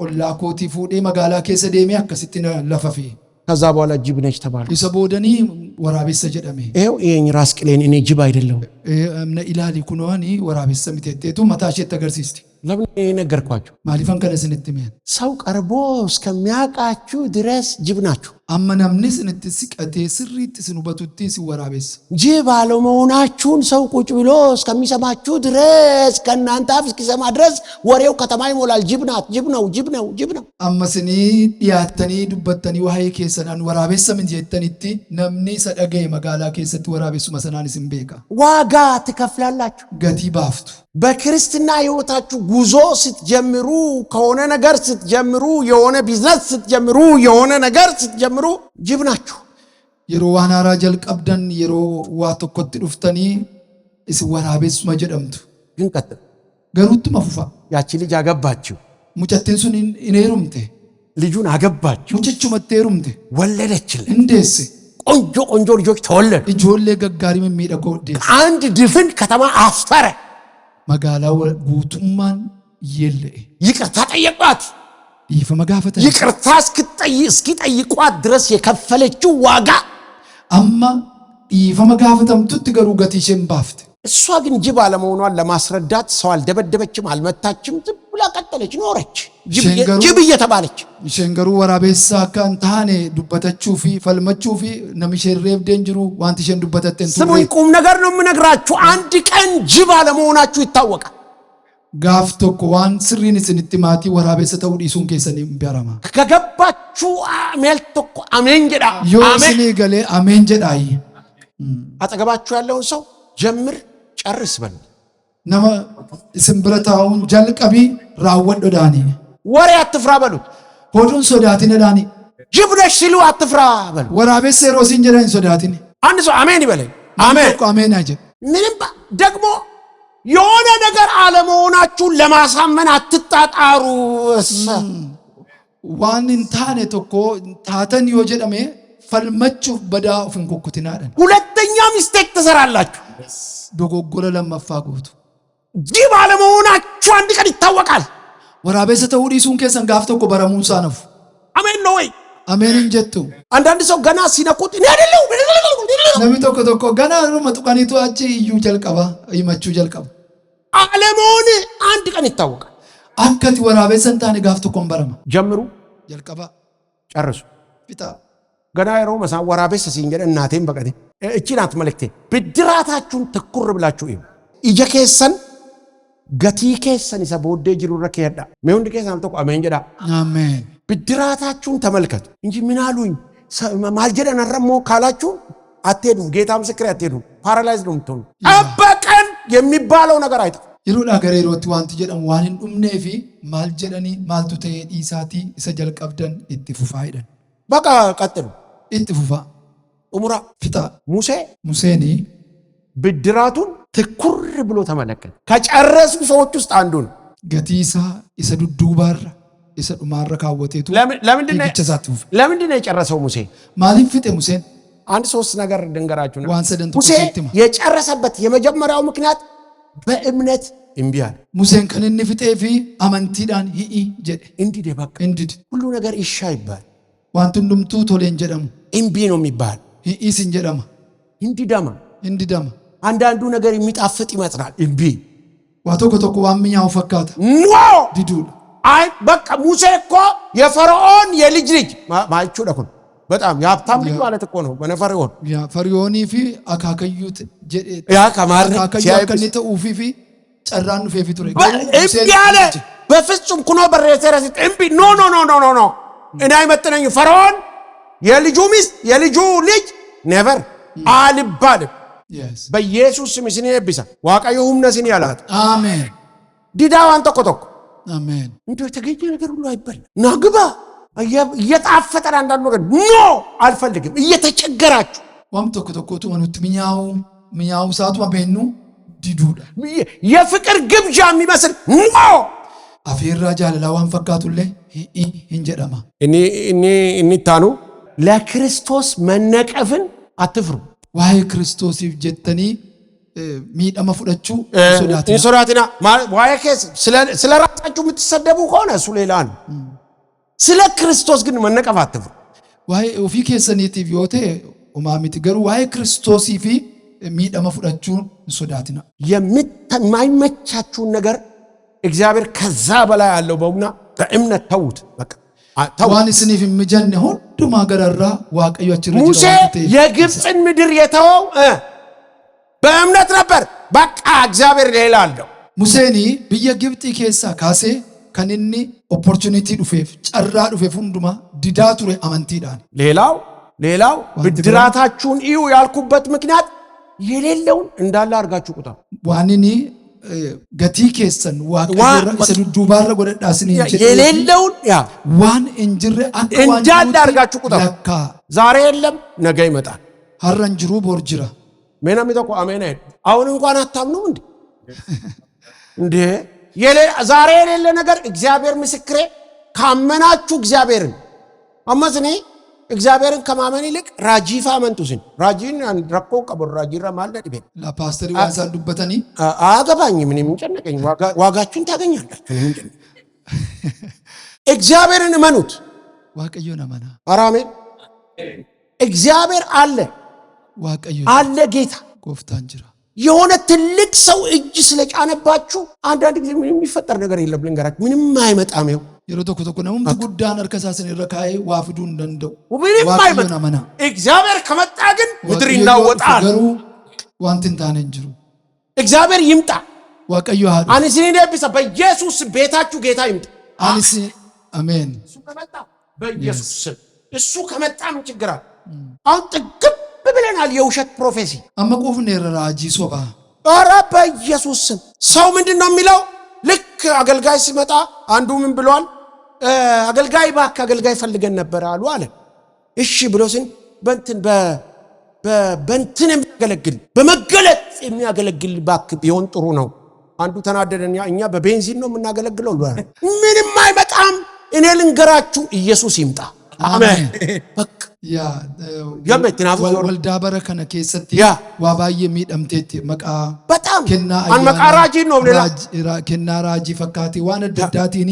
ollaa kootii fuudhee magaalaa keessa deemee akkasitti na lafafe ከዛ በኋላ ጅብ ነች ተባለ isa boodanii waraabessa jedhame ይሄው ይሄን ራስ ቅሌን እኔ ጅብ አይደለሁም na ilaali kunooni waraabessa miteetteetu mataa isheetti agarsiisti ለምን ነገርኳችሁ maaliifan kana isinitti meen ሰው ቀርቦ እስከሚያውቃችሁ ድረስ ጅብ ናችሁ amma namni isinitti siqatee sirriitti isin hubatutti isin waraabessa ጅብ አለመሆናችሁን ሰው ቁጭ ብሎ እስከሚሰማችሁ ድረስ ከእናንተ አፍ እስኪሰማ ድረስ ወሬው ከተማ ይሞላል ጅብ ናት ጅብ ነው ጅብ ነው ጅብ ነው amma isinii dhiyaattanii dubbattanii waa'ee keessanaan waraabessa min jettanitti namni isa dhagaye magaalaa keessatti waraabessuma sanaan isin beeka ዋጋ ትከፍላላችሁ gatii baaftu በክርስትና ህይወታችሁ ጉዞ ስትጀምሩ ከሆነ ነገር ስትጀምሩ የሆነ ቢዝነስ ስትጀምሩ የሆነ ነገር ስትጀምሩ ጅብ ናችሁ yeroo waan haaraa jalqabdan yeroo waa tokkotti dhuftanii isin waraabessuma jedhamtu ግን ቀጥል garuuttuma fufa ያቺ ልጅ አገባችሁ mucattiin sun hin heerumte ልጁን አገባችሁ mucichumatti heerumte ወለደችልን hindeesse ቆንጆ ቆንጆ ልጆች ተወለዱ ijoollee gaggaarii mimmiidhagoo deesse አንድ ድፍን ከተማ አፈረ magaalaa guutummaan yeelle'e ይቅርታ ጠየቋት dhiifama gaafatan ይቅርታ እስኪጠይቋት ድረስ የከፈለችው ዋጋ amma dhiifama gaafatamtutti garuu gatii isheen baafte እሷ ግን ጅብ አለመሆኗን ለማስረዳት ሰው አልደበደበችም አልመታችም ዝም ብላ ቀጠለች ኖረች ጅብ እየተባለች isheen garuu waraabessa akka hin taane dubbatachuu fi falmachuu fi namni isheen reebdeen jiru wanti isheen dubbatatte hin ስሙኝ ቁም ነገር ነው የምነግራችሁ አንድ ቀን ጅብ አለመሆናችሁ ይታወቃል gaaf tokko waan sirriin isinitti maatii waraabessa ta'uu dhiisuun keessanii hin beekama ከገባችሁ አሜን tokko አሜን ጀዳ yoo isinii galee ameen jedhaayi አጠገባችሁ ያለውን ሰው ጀምር ጨርስ በል nama isin bira taa'uun jalqabii raawwadhu dhaani ወሬ አትፍራ በሉት hoduun sodaatin dhaani ጅብ ነሽ ሲሉ አትፍራ በሉ waraabessa yeroo isin jedhan sodaatin አንድ ሰው አሜን ይበለኝ አሜን tokko ameen haa jedhu ምንም ደግሞ የሆነ ነገር አለመሆናችሁን ለማሳመን አትጣጣሩ waan hin taane tokko taatan yoo jedhame falmachuuf badaa of hin kukkutinaadhan ሁለተኛ ሚስቴክ ትሰራላችሁ dogoggora lammaffaa gootu ጅብ አለመሆናችሁ አንድ ቀን ይታወቃል waraabessa ta'uu dhiisuun keessan gaaf tokko baramuun isaa nafu አሜን ነው ወይ ameen hin jettu አንዳንድ ሰው ገና ሲነቁት እኔ አይደለሁ namni tokko ganaa ruma tuqaniitu achi iyyuu jalqaba himachuu jalqaba አለመሆን አንድ ቀን ይታወቃል akkati waraabessa hin taane gaaf tokkoon barama ጀምሩ jalqaba ጨርሱ fixa ገና yeroo መሳን ወራቤስ ሲንገደ እናቴን በቀዴ እቺ ናት መልእክቴ ብድራታችሁን ትኩር ብላችሁ እዩ ኢጀ ኬሰን ገቲ ኬሰን ኢሳ ቦዴ ጅሩ ረከዳ ሜውንድ ኬሰን ተቆ አሜን ጀዳ አሜን ብድራታችሁን ተመልከቱ እንጂ ምን አሉኝ ማልጀደን አረሞ ካላችሁ አትሄዱ ጌታ ምስክር አትሄዱ ፓራላይዝ ነው የምትሆኑ አበቀን የሚባለው ነገር አይታ yeroodha gara yerootti wanti jedhamu waan hin dhumnee fi maal jedhanii maaltu ta'ee dhiisaatii isa jalqabdan itti fufaa jedhan በቃ ቀጥሉ itti fufaa ኡሙራ fixa ሙሴ Museenii ብድራቱን ትኩር ብሎ ተመለከተ ከጨረሱ ሰዎች ውስጥ አንዱ ነው gatii isaa isa dudduubaarra isa dhumaarra kaawwateetu ለምንድን ነው የጨረሰው ሙሴ maaliif fixe Museen አንድ ሶስት ነገር ድንገራችሁ ነው። ዋን ሰደንቱ ሙሴ የጨረሰበት የመጀመሪያው ምክንያት በእምነት እምቢ አለ። ሙሴን ከነን ፍጤፊ አመንቲዳን ሂኢ ጀደ እንዲህ ደበቃ እንዲህ ሁሉ ነገር ይሻ ይባል ዋንቱንዱምቱ ቶሌን ጀደሙ እምቢ ነው የሚባል ሂኢ ሲንጀደማ እንዲህ ደማ አንዳንዱ ነገር የሚጣፍጥ ይመስላል እምቢ ዋቶ ኮቶኮ ዋምኛው ፈካታ ኖ ዲዱ አይ በቃ ሙሴ እኮ የፈርዖን የልጅ ልጅ ማይቹ ለኩን በጣም የሀብታም ልጅ ማለት እኮ ነው በነፈርዖን ያ ፈርዖኒ ፊ አካከዩት ጀደ ያ ከማር ከነተ ኡፊፊ ጨራኑ ፌፊቱ ረጋ እምቢ አለ በፍጹም ኩኖ በረሰረስ እምቢ ኖ ኖ ኖ ኖ ኖ እኔ አይመጥነኝ ፈርዖን የልጁ ሚስት የልጁ ልጅ ኔቨር አልባልም በኢየሱስ ስም ስኔ ይብሳ ዋቃዩ ሁምነስን ያላት አሜን ዲዳዋን ተቆጠቁ አሜን እንዴ ተገኘ ነገር ሁሉ አይበል ናግባ እየጣፈጠ አንዳንዱ ነገር ኖ አልፈልግም እየተቸገራችሁ ዋም ተቆጠቁቱ ወኑት ሚያው ሳቱ አበኑ ዲዱዳ የፍቅር ግብዣ የሚመስል ኖ አፌራ ጃለላዋን ፈካቱለ እንጀዳማ እኔ ታኑ ለክርስቶስ መነቀፍን አትፍሩ ዋይ ክርስቶስ ይጀተኒ ሚዳማ ፍዳቹ ሶዳትና ዋይ ከስ ስለ ራሳችሁ የምትሰደቡ ሆነ እሱ ሌላ ነው ስለ ክርስቶስ ግን መነቀፍ አትፍሩ ዋይ ኦፊ ከሰኒቲ ቢዮቴ ኡማሚት ገሩ ዋይ ክርስቶስ ይፊ ሚዳማ ፍዳቹ ሶዳትና የማይመቻችሁን ነገር እግዚአብሔር ከዛ በላይ ያለው በእውና በእምነት ተውት በቃ ዋን ስኒፍ ምጀነ ሁሉ ማገራራ ዋቀዮች ሙሴ የግብጽን ምድር የተወው በእምነት ነበር በቃ እግዚአብሔር ሌላ አለው ሙሴኒ በየግብጽ ከሳ ካሴ ከነኒ ኦፖርቹኒቲ ዱፌፍ ጨራ ዱፌፍ ሁንዱማ ዲዳቱሬ አመንቲዳን ሌላው ብድራታችሁን እዩ ያልኩበት ምክንያት የሌለውን እንዳለ አርጋችሁ ቁጣ ዋንኒ ገቲ ከሰን ዋቀራ ሰዱባረ ጎደዳስኒ የሌለውን ያ ዋን እንጅረ አቋን እንዳለ አርጋችሁ ቁጣ ዛሬ የለም ነገ ይመጣል ሀረንጅሩ ቦርጅራ ሜና ሚተቆ አሜን አሁን እንኳን አታምኑ እንዴ ዛሬ የሌለ ነገር እግዚአብሔር ምስክሬ ካመናችሁ እግዚአብሔርን አማስኔ እግዚአብሔርን ከማመን ይልቅ ራጂፋ መንቱስን ራጂን ረቆ ቀበሩ ራጂራ ማለት ይበል ለፓስተር ዋንሳን ዱበተኒ አገባኝ ምን የሚጨነቀኝ ዋጋችሁን ታገኛላችሁ ምን ጨነቀኝ እግዚአብሔርን እመኑት ዋቀዮ ነመና አራሜን እግዚአብሔር አለ ዋቀዮ አለ ጌታ ጎፍታን ጅራ የሆነ ትልቅ ሰው እጅ ስለጫነባችሁ አንዳንድ ጊዜ ምንም የሚፈጠር ነገር የለም ልንገራችሁ ምንም አይመጣም ይው የሮቶ ኮተኮ ነውም ተጉዳን አርከሳስን ይረካይ ዋፍዱ እንደንደው ምንም አይመጣም እግዚአብሔር ከመጣ ግን ምድር ይናወጣል ዋንትን ታነንጅሩ እግዚአብሔር ይምጣ ዋቀዮ አዱ አንሲኔ ደብሰ በኢየሱስ ቤታችሁ ጌታ ይምጣ አንሲ አሜን እሱ ከመጣ በኢየሱስ እሱ ከመጣ ምን ችግር አለ አሁን ጥግብ ብለናል የውሸት ፕሮፌሲ አመቆፍ ነራጂ ሶባ ኧረ በኢየሱስ ሰው ምንድነው የሚለው ልክ አገልጋይ ሲመጣ አንዱ ምን ብሏል አገልጋይ ባክ አገልጋይ ፈልገን ነበር አሉ አለ እሺ ብሎ ሲን በእንትን የሚያገለግል በመገለጥ የሚያገለግል ባክ ቢሆን ጥሩ ነው አንዱ ተናደደኛ እኛ በቤንዚን ነው የምናገለግለው ምንም አይመጣም እኔ ልንገራችሁ ኢየሱስ ይምጣ አሜን በቃ ያ ወልዳ በረከነ ከሰቲ ዋባዬ ሚደምቴት መቃ በጣም አን መቃራጂ ነው ብለላ ከና ራጂ ፈካቲ ዋነ ደዳቲኒ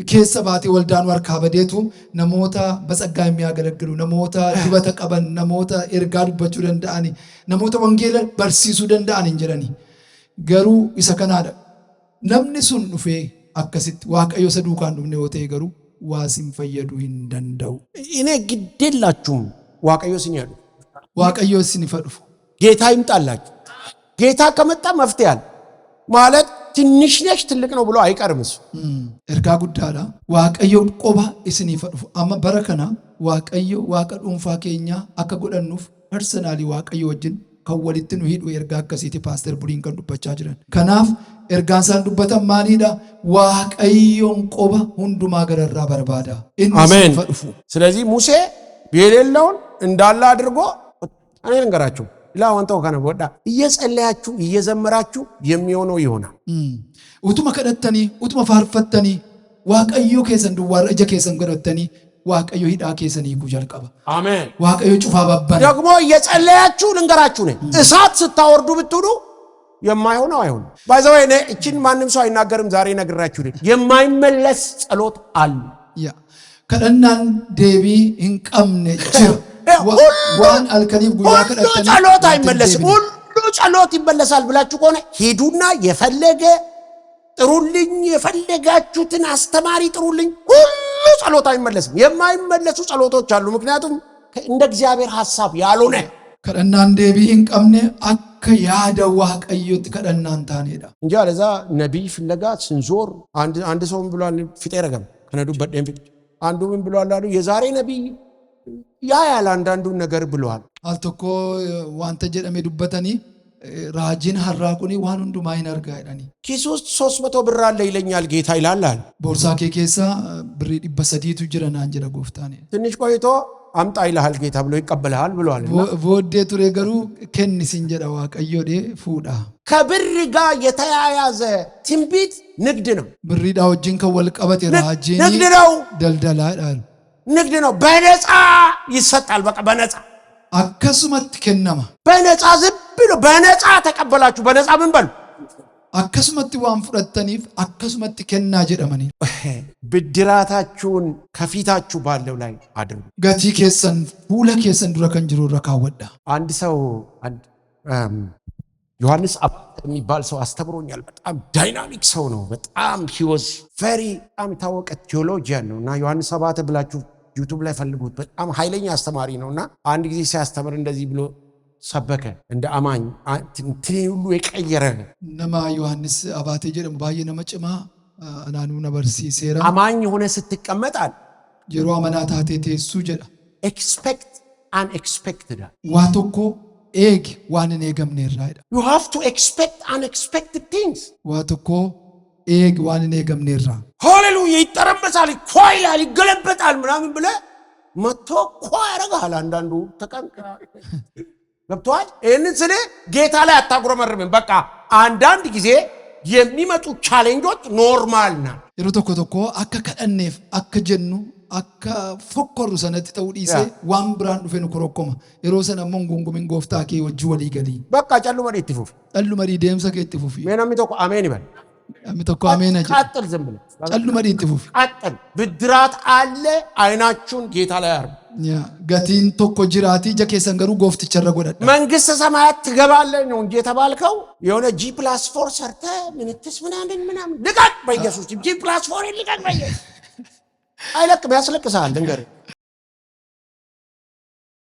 ከሰባቲ ወልዳን ወርካ በዴቱ ነሞታ በጸጋ የሚያገለግሉ ነሞታ ድበተ ቀበን ነሞታ ኤርጋዱ በቹ ደንዳኒ ነሞታ ወንጌል በርሲሱ ደንዳኒ እንጀራኒ ገሩ ይሰከናዳ ነምኒ ሱን ዱፌ አከሲት ዋቀዮ ሰዱካን ዱምኔ ወቴ ገሩ ዋሲም ፈየዱ እንደንደው እኔ ግዴላችሁም ዋቀዮስን ያሉ ዋቀዮስን ይፈድፉ ጌታ ይምጣላችሁ ጌታ ከመጣ መፍትሄ አለ ማለት ትንሽ ነሽ ትልቅ ነው ብሎ አይቀርምስ እርጋ ጉዳላ ዋቀዮ ቆባ እስን ይፈድፉ አማ በረከና ዋቀዮ ዋቀዱንፋ ኬኛ አከ ጎደኑፍ ፐርሰናሊ ዋቀዮ ወጅን ከወሊትን ሂዱ እርጋ ከሲቲ ፓስተር ቡሪን ከንዱበቻ ጅረን ከናፍ እርጋንሳን ዱበተን ማኒዳ ዋቀዮን ቆባ ሁንዱማ ገረራ በርባዳ አሜን ስለዚህ ሙሴ የሌለውን እንዳለ አድርጎ እኔ ልንገራችሁ ላወንተው ከነበዳ እየጸለያችሁ እየዘመራችሁ የሚሆነው ይሆናል ኡቱማ ከደተኒ ኡቱማ ፋርፈተኒ ዋቀዮ ከሰን ዱዋር እጀ ከሰን ገደተኒ waaqayyo hidhaa keessanii hiikuu jalqaba አሜን waaqayyo cufaa babbana ደግሞ እየጸለያችሁ ልንገራችሁ ነኝ እሳት ስታወርዱ ብትሉ የማይሆነው አይሆን ባይዘው እኔ እቺን ማንንም ሰው አይናገርም ዛሬ ነግራችሁ ነኝ የማይመለስ ጸሎት አለ ያ ከደናን ዴቢ እንቀምነ ዋን አልከሊብ ጉያ ከደተነ ጸሎት አይመለስም ሁሉ ጸሎት ይመለሳል ብላችሁ ከሆነ ሄዱና የፈለገ ጥሩልኝ የፈለጋችሁትን አስተማሪ ጥሩልኝ ሁሉ ጸሎት አይመለስም የማይመለሱ ጸሎቶች አሉ ምክንያቱም እንደ እግዚአብሔር ሐሳብ ያልሆነ ከደናን ዴቢ እንቀምነ አከ ያደ ዋቀዮት ከደናን ታኔዳ እንጂ አለዛ ነብይ ፍለጋ ስንዞር አንድ ሰው ምን ብሏል ፍጤ ረገም ከነዱ በደም አንዱ ምን ብሏል አሉ የዛሬ ነብይ ያ ያለ አንዳንዱ ነገር ብሏል አልተኮ ዋንተ ጀደም ዱበተኒ ራጂን ሐራቁኒ ዋን ሁንዱ ማይን አርጋ አይዳኒ ኪስ ውስጥ 300 ብር አለ ይለኛል ጌታ ይላል አለ ቦርሳ ከኬሳ ብር ዲበሰዲቱ ጅረና አንጀራ ጎፍታኔ ትንሽ ቆይቶ አምጣ ይልሃል ጌታ ብሎ ይቀበልሃል ብሏል ወዴ ቱሬ ገሩ ከንስ እንጀራ ዋቀዮ ዴ ፉዳ ከብር ጋር የተያያዘ ትንቢት ንግድ ነው ብሪዳ ወጅን ከወልቀበት ራጂኒ ንግድ ነው ደልደላ አይዳል ንግድ ነው በነፃ ይሰጣል በቃ በነፃ አከሱመት ከነማ በነፃ ዝም ብሎ በነፃ ተቀበላችሁ በነፃ ምን በሉ አከሱመት ዋን ፍረተኒፍ አከሱመት ከና ጀደመኒ ብድራታችሁን ከፊታችሁ ባለው ላይ አድርጉ ጋቲ ከሰን ሁለ ከሰን ዱረ ከንጅሩ ረካወዳ አንድ ሰው ዮሐንስ የሚባል ሰው አስተምሮኛል በጣም ዳይናሚክ ሰው ነው በጣም he was very ታወቀ ቴዎሎጂያን ነውና ዮሐንስ አባተ ብላችሁ ዩቲዩብ ላይ ፈልጉት በጣም ኃይለኛ አስተማሪ ነውና አንድ ጊዜ ሲያስተምር እንደዚህ ብሎ ሰበከ እንደ አማኝ እንትን ሁሉ የቀየረ ነማ ዮሐንስ አባተ ጀደም ባየነ መጭማ አናኑ ነበርሲ ሴራ አማኝ ሆነ ስትቀመጣል ጀሮ አመናታቴ ተሱ ጀዳ expect unexpected ዋቶኮ ኤግ ዋንን ኤገምኔ ራይዳ you have to expect unexpected things ዋቶኮ ኤግ ዋንን ኤገምኔ ራ ሃሌሉያ ይተረመሳል ኮይላል ይገለበጣል ምናምን ብለ መጥቶ ኮይ ያረጋል አንዳንዱ ተቀንቀ ገብቷል እነዚህ ስለ ጌታ ላይ አታጉረመርም በቃ አንዳንድ ጊዜ የሚመጡ ቻሌንጆች ኖርማል ና ይሩቶኮ አከ ከደኔፍ አከ ጀኑ አከ ፎኮሩ ሰነት ተውዲሴ ዋን ብራንዱ ፈኑ ኮሮኮማ ይሮሰነ መንጎንጎምን ጎፍታኬ ወጅ ወሊ ገሊ በቃ ጫሉ መሪ ትፉፍ ጫሉ መሪ ደምሰ ከትፉፍ ሜና ሚቶኮ አሜን ይበል አሚቶኮ አሜን አጅ ቀጥል ዝም ብለ ጫሉ መሪ ትፉፍ ቀጥል ብድራት አለ አይናችሁን ጌታ ላይ አርጉ ያ ጋቲን ቶኮ ጅራቲ ጀከሰን ገሩ ጎፍት ቸረጎዳ መንግስተ ሰማያት ትገባለህ ነው እንጂ የተባልከው የሆነ G+4 ሰርተ ምንትስ ምናምን ልቀቅ በኢየሱስ G+4 ልቀቅ በኢየሱስ አይለቅም ያስለቅሳል እንገር